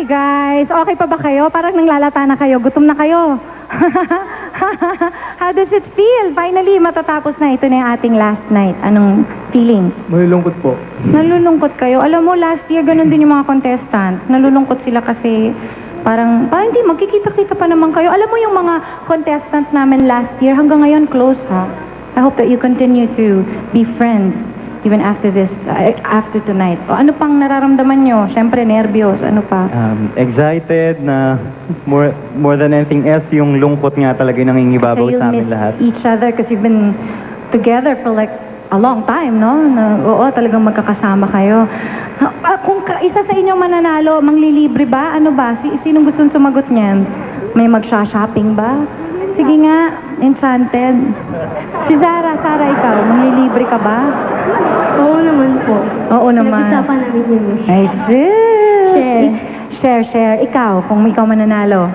Hi guys! Okay pa ba kayo? Parang nanglalata na kayo. Gutom na kayo. How does it feel? Finally, matatapos na. Ito na yung ating last night. Anong feeling? Malulungkot po. Nalulungkot kayo. Alam mo, last year, ganun din yung mga contestants. Nalulungkot sila kasi parang hindi, magkikita-kita pa naman kayo. Alam mo yung mga contestants namin last year, hanggang ngayon, close, ha? I hope that you continue to be friends even after this, after tonight. O, ano pang nararamdaman nyo? Siyempre, nervyos. Ano pa? Excited na more than anything else, yung lungkot nga talaga yung nangingibabaw You'll sa amin miss lahat. each other because you've been together for like a long time, no? Oo, talagang magkakasama kayo. Kung isa sa inyo mananalo, manglilibre ba? Ano ba? Sinong gustong sumagot niyan? May magsha-shopping ba? Sige nga, Enchanted. Si Zara, ikaw, manglilibre ka ba? Oo naman po. Oo naman. Pinag-usapan namin yun. I see. Share. Ikaw, kung ikaw mananalo.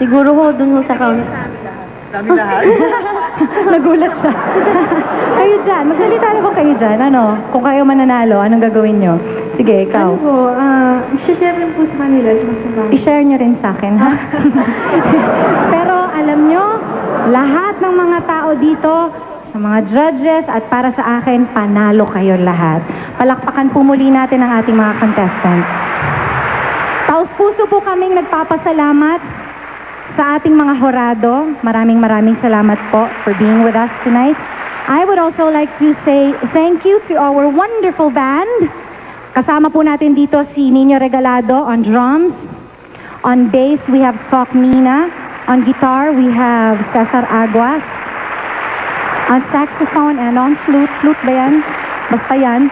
Siguro ho dun ho sa counter. Nagulat siya. Kayo dyan, magsalita na ba kayo dyan? Ano? Kung kayo mananalo, anong gagawin nyo? Sige, ikaw. Ano po, i-share rin po sa kanila. I-share nyo rin sa akin, ha? Pero alam nyo, lahat ng mga tao dito, sa mga judges at para sa akin, panalo kayo lahat. Palakpakan po muli natin ang ating mga contestants. Taos-puso po kaming nagpapasalamat sa ating mga horado. Maraming salamat po for being with us tonight. I would also like to say thank you to our wonderful band. Kasama po natin dito si Nino Regalado on drums. On bass, we have Sok Mina. On guitar, we have Cesar Aguas. On saxophone and on flute. Flute ba yan? Basta yan.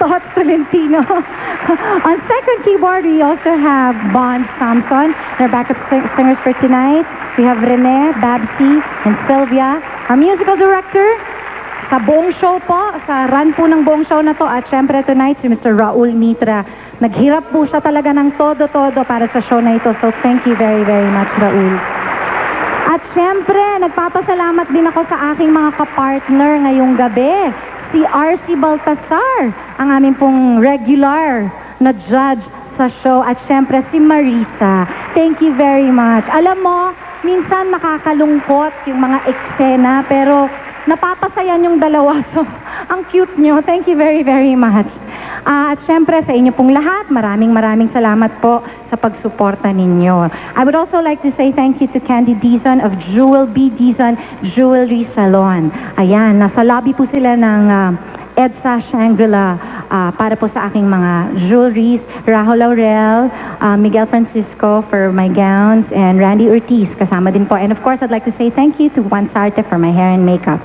Tot Tolentino. On second keyboard, we also have Bond Samson. Our backup singers for tonight, we have Rene, Babsy, and Sylvia. Our musical director, sa buong show po, sa run po ng buong show na to, at syempre tonight, si Mr. Raul Mitra. Naghirap po siya talaga ng todo-todo para sa show na ito. So thank you very much, Raul. At syempre, nagpapasalamat din ako sa aking mga kapartner ngayong gabi. Si R.C. Baltasar, ang aming pong regular na judge sa show. At syempre, si Marisa. Thank you very much. Alam mo, minsan makakalungkot yung mga eksena, pero napapasaya yung dalawa. So, ang cute nyo. Thank you very much. At syempre, sa inyo pong lahat, maraming salamat po sa pagsuporta ninyo. I would also like to say thank you to Candy Dizon of Jewel B. Dizon Jewelry Salon. Ayan, nasa lobby po sila ng EDSA Shangri-La para po sa aking mga jewelries. Rahul Laurel, Miguel Francisco for my gowns, and Randy Ortiz kasama din po. And of course, I'd like to say thank you to Juan Sarte for my hair and makeup.